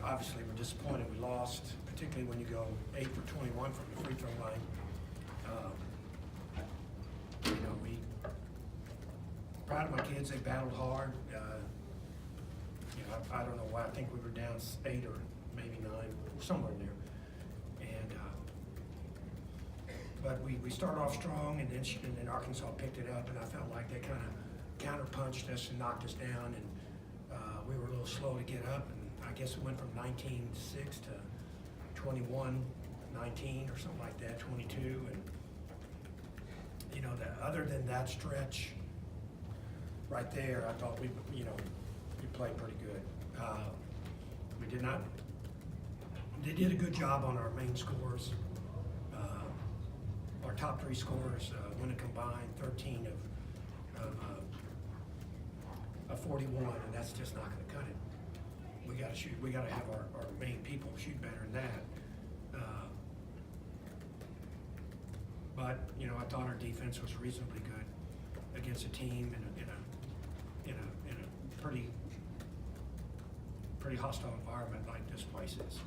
obviously we're disappointed we lost, particularly when you go 8 for 21 from the free throw line. You know, proud of my kids, they battled hard. You know, I don't know why, I think we were down 8 or maybe 9, somewhere in there. And, but we started off strong, and then Arkansas picked it up, and I felt like they kind of counter-punched us and knocked us down, and we were a little slow to get up, and I guess it went from 19-6 to 21-19 or something like that, 22, and you know, other than that stretch right there, I thought we played pretty good. We did not. They did a good job on our main scores. Our top 3 scores went a combined 13 of 41, and that's just not going to cut it. We got to shoot. We got to have our main people shoot better than that. But you know, I thought our defense was reasonably good against a team in a pretty hostile environment like this place is.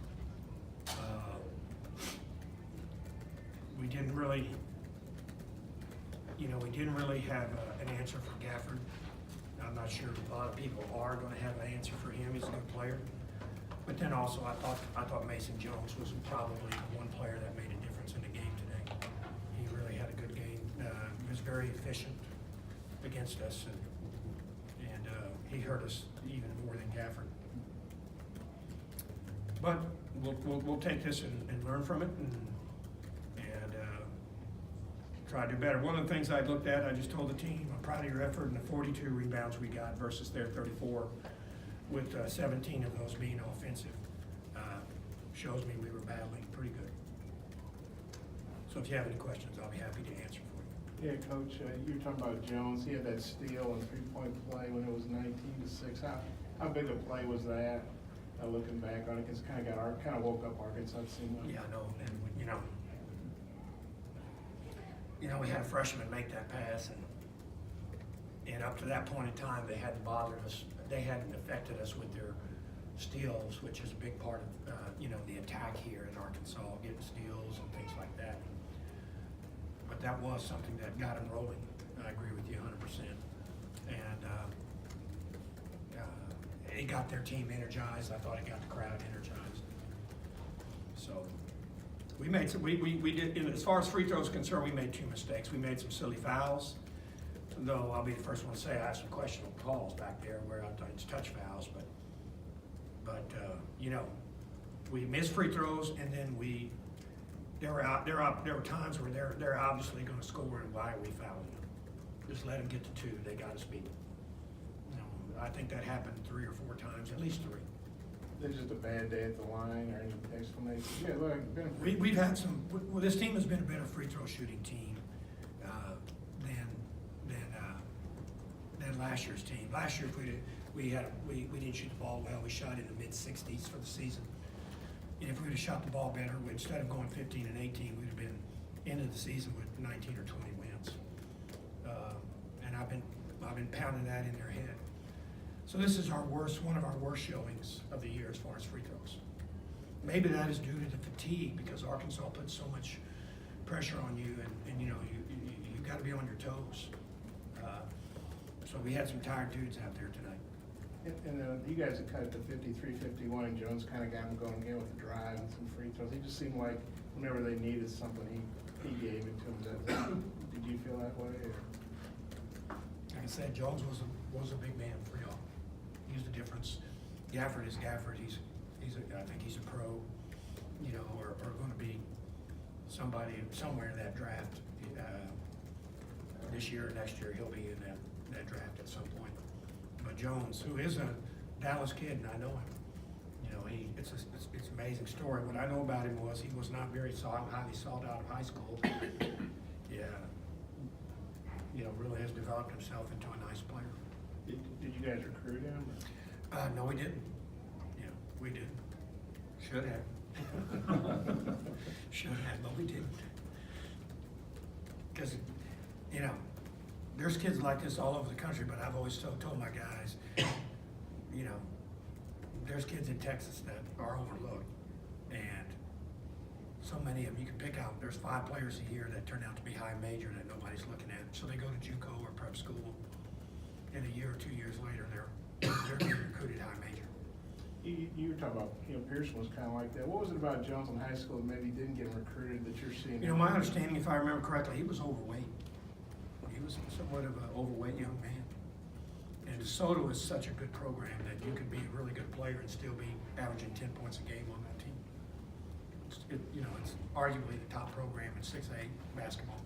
We didn't really, have an answer for Gafford. I'm not sure a lot of people are going to have an answer for him. He's a good player. But then also, I thought Mason Jones was probably the one player that made a difference in the game today. He really had a good game. He was very efficient against us, and he hurt us even more than Gafford. But we'll take this and learn from it and try to do better. One of the things I looked at, I just told the team, I'm proud of your effort and the 42 rebounds we got versus their 34, with 17 of those being offensive. Shows me we were battling pretty good. So if you have any questions, I'll be happy to answer for you. Yeah, Coach, you were talking about Jones. He had that steal and three-point play when it was 19-6. How big a play was that? Looking back on it, because kind of woke up Arkansas. It seemed like. Yeah, I know, and we had a freshman make that pass, and up to that point in time, they hadn't bothered us. They hadn't affected us with their steals, which is a big part of the attack here in Arkansas, getting steals and things like that. But that was something that got them rolling. I agree with you 100%. And it got their team energized. I thought it got the crowd energized. So we made some. We did. As far as free throws concerned, we made 2 mistakes. We made some silly fouls. Though I'll be the first one to say I have some questionable calls back there where I thought it's touch fouls, but we missed free throws, and then there were times where they're obviously going to score, and why are we fouling them? Just let them get to 2. They got us beat. I think that happened 3 or 4 times, at least 3. It's just a bad day at the line, or any explanation? Yeah, look, we've had some. Well, this team has been a better free throw shooting team than last year's team. Last year, we didn't shoot the ball well. We shot in the mid-60s for the season. And if we would have shot the ball better, instead of going 15 and 18, we'd have been into the season with 19 or 20 wins. And I've been pounding that in their head. So this is one of our worst showings of the year as far as free throws. Maybe that is due to the fatigue, because Arkansas puts so much pressure on you, and you got to be on your toes. So we had some tired dudes out there tonight. And you guys have cut it to 53-51, and Jones kind of got him going again with the drive and some free throws. He just seemed like whenever they needed something, he gave it to them. Did you feel that way? Or? Like I said, Jones was a big man for y'all. He's the difference. Gafford is Gafford. I think he's a pro, or going to be somebody somewhere in that draft. This year or next year, he'll be in that draft at some point. But Jones, who is a Dallas kid, and I know him, it's an amazing story. What I know about him was he was not very highly sought out of high school. Really has developed himself into a nice player. Did you guys recruit him? No, we didn't. We didn't. Should have. Should have, but we didn't. Because, there's kids like this all over the country, but I've always told my guys, there's kids in Texas that are overlooked, and so many of them, you can pick out, there's 5 players a year that turn out to be high major that nobody's looking at. So they go to JUCO or prep school, and a year or 2 years later, they're getting recruited high major. You were talking about, Pearson was kind of like that. What was it about Jones in high school that maybe didn't get recruited that you're seeing? My understanding, if I remember correctly, he was overweight. He was somewhat of an overweight young man. And DeSoto is such a good program that you could be a really good player and still be averaging 10 points a game on that team. It's arguably the top program in 6A basketball.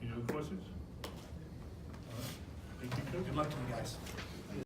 Any other questions? Thank you, Coach. Good luck to you guys.